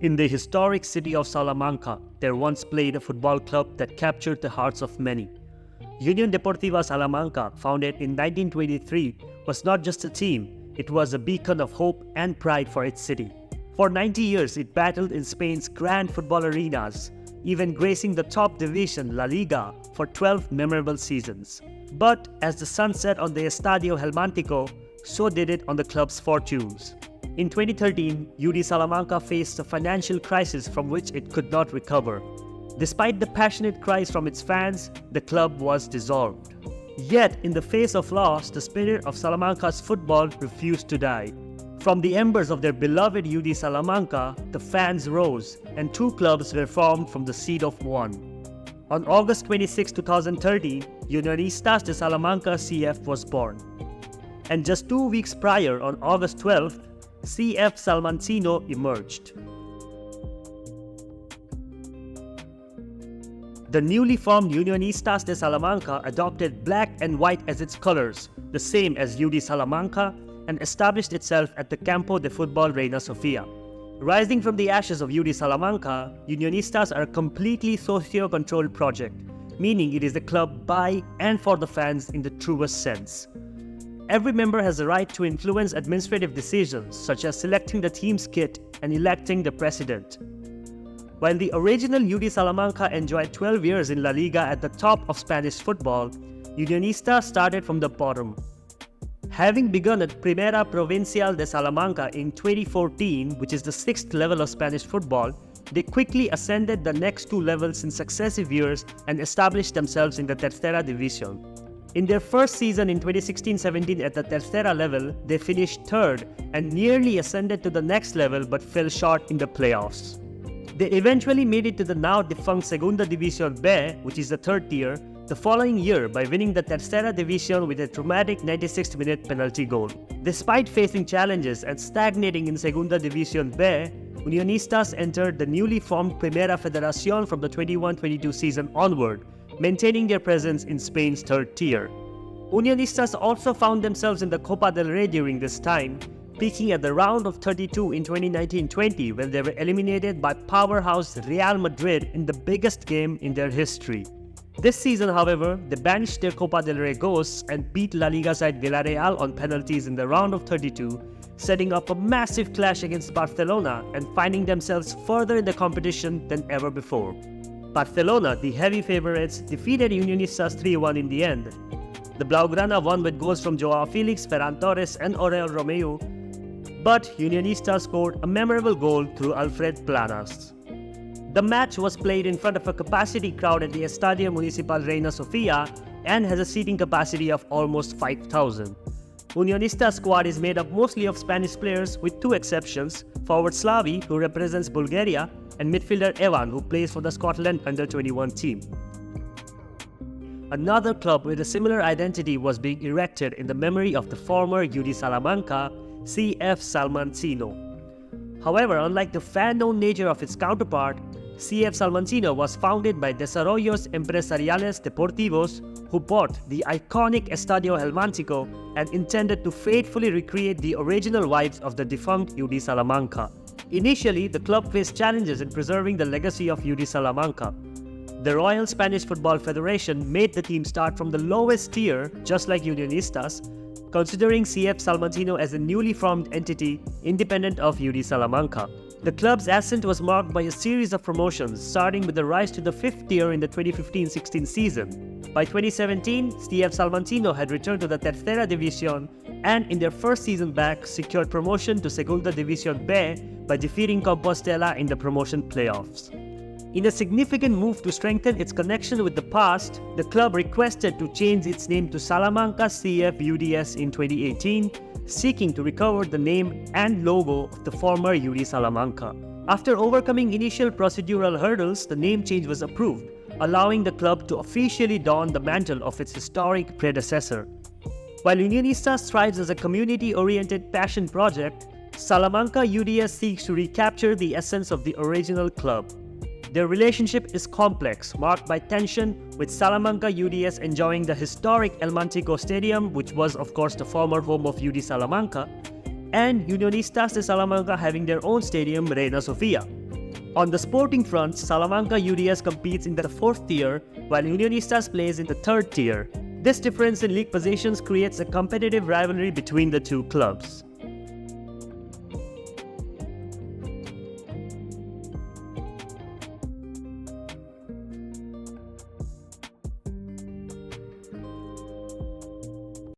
In the historic city of Salamanca, there once played a football club that captured the hearts of many. Unión Deportiva Salamanca, founded in 1923, was not just a team, it was a beacon of hope and pride for its city. For 90 years, it battled in Spain's grand football arenas, even gracing the top division La Liga for 12 memorable seasons. But as the sun set on the Estadio Helmántico, so did it on the club's fortunes. In 2013, UD Salamanca faced a financial crisis from which it could not recover. Despite the passionate cries from its fans, the club was dissolved. Yet, in the face of loss, the spirit of Salamanca's football refused to die. From the embers of their beloved UD Salamanca, the fans rose, and two clubs were formed from the seed of one. On August 26, 2013, Unionistas de Salamanca CF was born. And just 2 weeks prior, on August 12th, CF Salmantino emerged. The newly formed Unionistas de Salamanca adopted black and white as its colors, the same as UD Salamanca, and established itself at the Campo de Fútbol Reina Sofía. Rising from the ashes of UD Salamanca, Unionistas are a completely socio-controlled project, meaning it is a club by and for the fans in the truest sense. Every member has the right to influence administrative decisions, such as selecting the team's kit and electing the president. While the original UD Salamanca enjoyed 12 years in La Liga at the top of Spanish football, Unionistas started from the bottom. Having begun at Primera Provincial de Salamanca in 2014, which is the 6th level of Spanish football, they quickly ascended the next 2 levels in successive years and established themselves in the Tercera División. In their first season in 2016-17 at the Tercera level, they finished 3rd and nearly ascended to the next level but fell short in the playoffs. They eventually made it to the now defunct Segunda División B, which is the 3rd tier, the following year by winning the Tercera División with a dramatic 96th-minute penalty goal. Despite facing challenges and stagnating in Segunda División B, Unionistas entered the newly formed Primera Federación from the 21-22 season onward, maintaining their presence in Spain's 3rd tier. Unionistas also found themselves in the Copa del Rey during this time, peaking at the round of 32 in 2019-20 when they were eliminated by powerhouse Real Madrid in the biggest game in their history. This season, however, they banished their Copa del Rey ghosts and beat La Liga side Villarreal on penalties in the round of 32, setting up a massive clash against Barcelona and finding themselves further in the competition than ever before. Barcelona, the heavy favorites, defeated Unionistas 3-1 in the end. The Blaugrana won with goals from Joao Felix, Ferran Torres and Aurel Romeu, but Unionistas scored a memorable goal through Alfred Planas. The match was played in front of a capacity crowd at the Estadio Municipal Reina Sofía and has a seating capacity of almost 5,000. Unionistas squad is made up mostly of Spanish players with 2 exceptions, forward Slavi, who represents Bulgaria, and midfielder Evan, who plays for the Scotland under-21 team. Another club with a similar identity was being erected in the memory of the former UD Salamanca, CF Salmantino. However, unlike the fan-known nature of its counterpart, CF Salmantino was founded by Desarrollos Empresariales Deportivos, who bought the iconic Estadio Helmántico and intended to faithfully recreate the original vibes of the defunct UD Salamanca. Initially, the club faced challenges in preserving the legacy of UD Salamanca. The Royal Spanish Football Federation made the team start from the lowest tier, just like Unionistas, considering CF Salmantino as a newly formed entity independent of UD Salamanca. The club's ascent was marked by a series of promotions, starting with the rise to the 5th tier in the 2015-16 season. By 2017, CF Salmantino had returned to the Tercera División and in their first season back secured promotion to Segunda División B by defeating Compostela in the promotion playoffs. In a significant move to strengthen its connection with the past, the club requested to change its name to Salamanca CF UDS in 2018, seeking to recover the name and logo of the former UD Salamanca. After overcoming initial procedural hurdles, the name change was approved, allowing the club to officially don the mantle of its historic predecessor. While Unionistas thrives as a community-oriented passion project, Salamanca UDS seeks to recapture the essence of the original club. Their relationship is complex, marked by tension, with Salamanca UDS enjoying the historic Helmántico Stadium, which was of course the former home of UD Salamanca, and Unionistas de Salamanca having their own stadium, Reina Sofía. On the sporting front, Salamanca UDS competes in the 4th tier, while Unionistas plays in the 3rd tier. This difference in league positions creates a competitive rivalry between the two clubs.